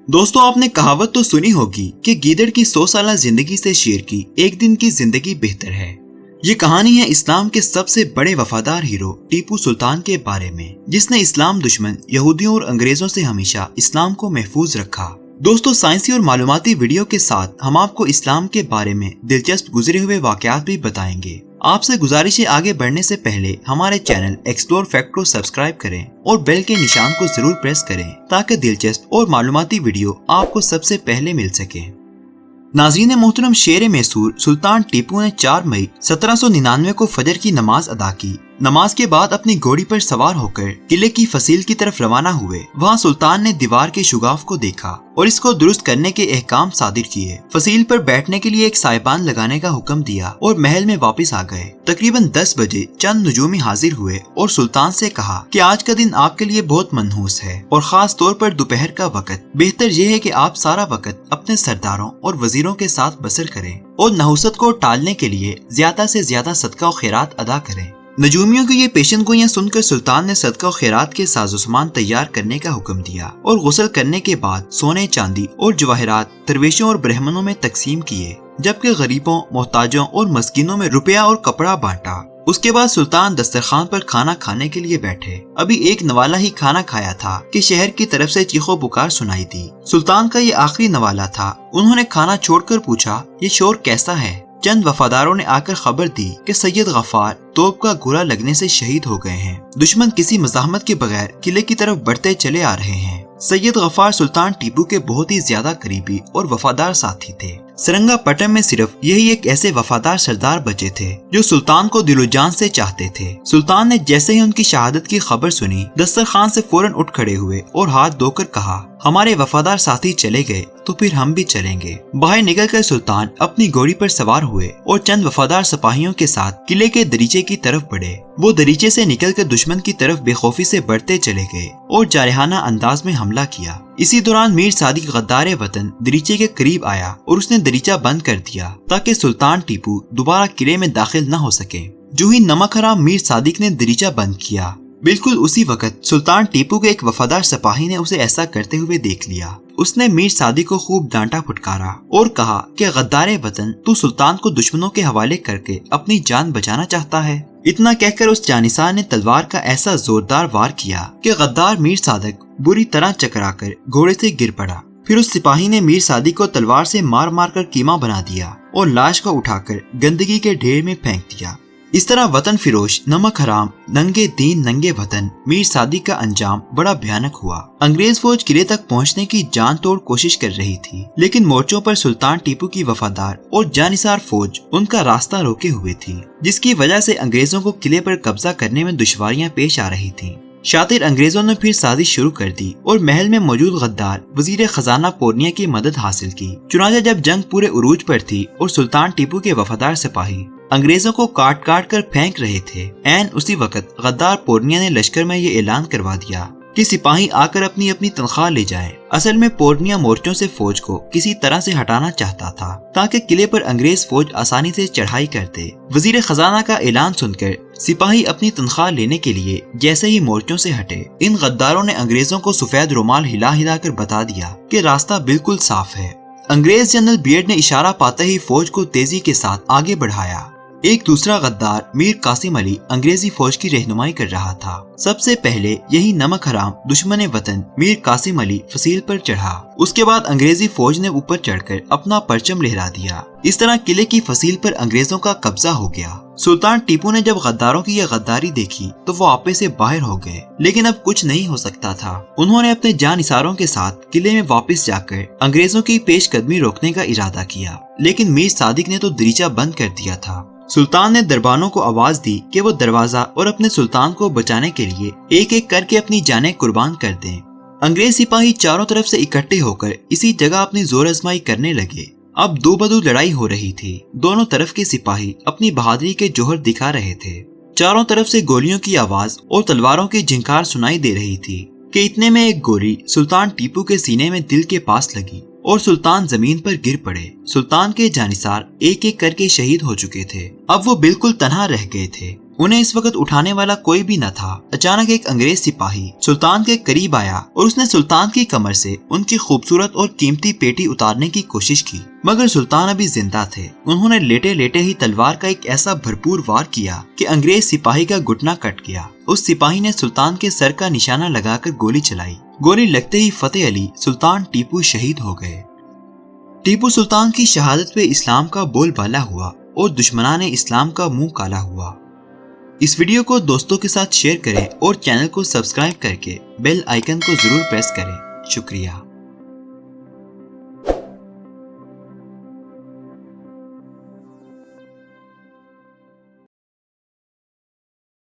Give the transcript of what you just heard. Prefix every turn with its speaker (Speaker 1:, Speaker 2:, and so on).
Speaker 1: दोस्तों, आपने कहावत तो सुनी होगी कि गीदड़ की 100 साल जिंदगी से शेर की एक दिन की जिंदगी बेहतर है। ये कहानी है इस्लाम के सबसे बड़े वफादार हीरो टीपू सुल्तान के बारे में, जिसने इस्लाम दुश्मन यहूदियों और अंग्रेजों से हमेशा इस्लाम को महफूज रखा। दोस्तों, साइंसी और मालूमाती वीडियो के साथ हम आपको इस्लाम के बारे में दिलचस्प गुजरे हुए वाकयात भी बताएंगे। आपसे गुजारिश है, आगे बढ़ने से पहले हमारे चैनल एक्सप्लोर फैक्ट को सब्सक्राइब करें और बेल के निशान को जरूर प्रेस करें ताकि दिलचस्प और मालूमाती वीडियो आपको सबसे पहले मिल सके। नाज़रीन मोहतरम, शेर मैसूर सुल्तान टीपू ने 4 मई 1799 को फजर की नमाज अदा की। नमाज के बाद अपनी घोड़ी पर सवार होकर किले की फसील की तरफ रवाना हुए। वहाँ सुल्तान ने दीवार के शुगाफ को देखा और इसको दुरुस्त करने के अहकाम सादिर किए। फसील पर बैठने के लिए एक साइबान लगाने का हुक्म दिया और महल में वापस आ गए। तकरीबन 10 बजे चंद नजूमी हाजिर हुए और सुल्तान से कहा कि आज का दिन आपके लिए बहुत मनहूस है और खास तौर पर दोपहर का वक्त। बेहतर यह है कि आप सारा वक्त अपने सरदारों और वजीरों के साथ बसर करें और नहुसत को टालने के लिए ज्यादा से ज्यादा सदका और खैरात अदा करें। नजूमियों की ये पेशनगोइयां सुनकर सुल्तान ने सदका और खैरात के साजोसामान तैयार करने का हुक्म दिया और गुस्ल करने के बाद सोने, चांदी और जवाहरात दरवेशों और ब्राह्मणों में तकसीम किए, जबकि गरीबों, मोहताजों और मस्किनों में रुपया और कपड़ा बांटा। उसके बाद सुल्तान दस्तरखान पर खाना खाने के लिए बैठे। अभी एक नवाला ही खाना खाया था कि शहर की तरफ से चीखो पुकार सुनाई दी। सुल्तान का ये आखिरी नवाला था। उन्होंने खाना छोड़कर पूछा, ये शोर कैसा है? चंद वफादारों ने आकर खबर दी कि सैयद गफ्फार तोप का गोला लगने से शहीद हो गए हैं। दुश्मन किसी मज़ाहमत के बगैर किले की तरफ बढ़ते चले आ रहे हैं। सैयद गफ्फार सुल्तान टीपू के बहुत ही ज्यादा करीबी और वफादार साथी थे। सरंगापटम में सिर्फ यही एक ऐसे वफादार सरदार बचे थे जो सुल्तान को दिलो जान से चाहते थे। सुल्तान ने जैसे ही उनकी शहादत की खबर सुनी, दस्तरखान से फौरन उठ खड़े हुए और हाथ धोकर कहा, हमारे वफादार साथी चले गए तो फिर हम भी चलेंगे। बाहर निकलकर सुल्तान अपनी घोड़ी पर सवार हुए और चंद वफादार सिपाहियों के साथ किले के दरीचे की तरफ बढ़े। वो दरीचे से निकलकर दुश्मन की तरफ बेखौफी से बढ़ते चले गए और जारहाना अंदाज में हमला किया। इसी दौरान मीर सादिक गद्दार वतन दरीचे के करीब आया और उसने दरीचा बंद कर दिया ताकि सुल्तान टीपू दोबारा किले में दाखिल न हो सके। जो ही नमक हराम मीर सादिक ने दरीचा बंद किया, बिल्कुल उसी वक्त सुल्तान टीपू के एक वफादार सिपाही ने उसे ऐसा करते हुए देख लिया। उसने मीर सादिक को खूब डांटा फटकारा और कहा कि गद्दार वतन, तू सुल्तान को दुश्मनों के हवाले करके अपनी जान बचाना चाहता है। इतना कहकर उस जानिसार ने तलवार का ऐसा जोरदार वार किया कि गद्दार मीर सादिक बुरी तरह चकराकर घोड़े से गिर पड़ा। फिर उस सिपाही ने मीर सादिक को तलवार से मार मार कर कीमा बना दिया और लाश को उठाकर गंदगी के ढेर में फेंक दिया। इस तरह वतन फिरोश, नमक हराम, नंगे दीन नंगे वतन मीर सादिक का अंजाम बड़ा भयानक हुआ। अंग्रेज फौज किले तक पहुंचने की जान तोड़ कोशिश कर रही थी, लेकिन मोर्चों पर सुल्तान टीपू की वफादार और जानिसार फौज उनका रास्ता रोके हुए थी, जिसकी वजह से अंग्रेजों को किले पर कब्जा करने में दुश्वारियां पेश आ रही थी। शातिर अंग्रेजों ने फिर साजिश शुरू कर दी और महल में मौजूद गद्दार वजीर खजाना पोर्निया की मदद हासिल की। चुनांचे जब जंग पूरे उरूज पर थी और सुल्तान टीपू के वफादार सिपाही अंग्रेजों को काट काट कर फेंक रहे थे, ऐन उसी वक्त गद्दार पोर्निया ने लश्कर में ये ऐलान करवा दिया कि सिपाही आकर अपनी अपनी तनख्वाह ले जाएं। असल में पोर्निया मोर्चों से फौज को किसी तरह से हटाना चाहता था ताकि किले पर अंग्रेज फौज आसानी से चढ़ाई कर दे। वजीर खजाना का ऐलान सुनकर सिपाही अपनी तनख्वाह लेने के लिए जैसे ही मोर्चों से हटे, इन गद्दारों ने अंग्रेजों को सफेद रुमाल हिला हिला कर बता दिया कि रास्ता बिल्कुल साफ है। अंग्रेज जनरल बियर्ड ने इशारा पाते ही फौज को तेजी के साथ आगे बढ़ाया। एक दूसरा गद्दार मीर कासिम अली अंग्रेजी फौज की रहनुमाई कर रहा था। सबसे पहले यही नमक हराम दुश्मन वतन मीर कासिम अली फसील पर चढ़ा। उसके बाद अंग्रेजी फौज ने ऊपर चढ़कर अपना परचम लहरा दिया। इस तरह किले की फसील पर अंग्रेजों का कब्जा हो गया। सुल्तान टीपू ने जब गद्दारों की यह गद्दारी देखी तो वो आपे से बाहर हो गए, लेकिन अब कुछ नहीं हो सकता था। उन्होंने अपने जानिसारों के साथ किले में वापस जाकर अंग्रेजों की पेशकदमी रोकने का इरादा किया, लेकिन मीर सादिक ने तो दरीचा बंद कर दिया था। सुल्तान ने दरबानों को आवाज दी कि वो दरवाजा और अपने सुल्तान को बचाने के लिए एक एक करके अपनी जानें कुर्बान कर दें। अंग्रेज सिपाही चारों तरफ से इकट्ठे होकर इसी जगह अपनी जोर आजमाई करने लगे। अब दो बदू लड़ाई हो रही थी। दोनों तरफ के सिपाही अपनी बहादुरी के जोहर दिखा रहे थे। चारों तरफ से गोलियों की आवाज और तलवारों की झिंकार सुनाई दे रही थी कि इतने में एक गोली सुल्तान टीपू के सीने में दिल के पास लगी और सुल्तान जमीन पर गिर पड़े। सुल्तान के जानिसार एक एक करके शहीद हो चुके थे। अब वो बिल्कुल तन्हा रह गए थे। उन्हें इस वक्त उठाने वाला कोई भी न था। अचानक एक अंग्रेज सिपाही सुल्तान के करीब आया और उसने सुल्तान की कमर से उनकी खूबसूरत और कीमती पेटी उतारने की कोशिश की, मगर सुल्तान अभी जिंदा थे। उन्होंने लेटे लेटे ही तलवार का एक ऐसा भरपूर वार किया कि अंग्रेज सिपाही का घुटना कट गया। उस सिपाही ने सुल्तान के सर का निशाना लगाकर गोली चलाई। गोली लगते ही फतेह अली सुल्तान टीपू शहीद हो गए। टीपू सुल्तान की शहादत पे इस्लाम का बोलबाला हुआ और दुश्मनाने इस्लाम का मुंह काला हुआ। इस वीडियो को दोस्तों के साथ शेयर करें और चैनल को सब्सक्राइब करके बेल आइकन को जरूर प्रेस करें। शुक्रिया।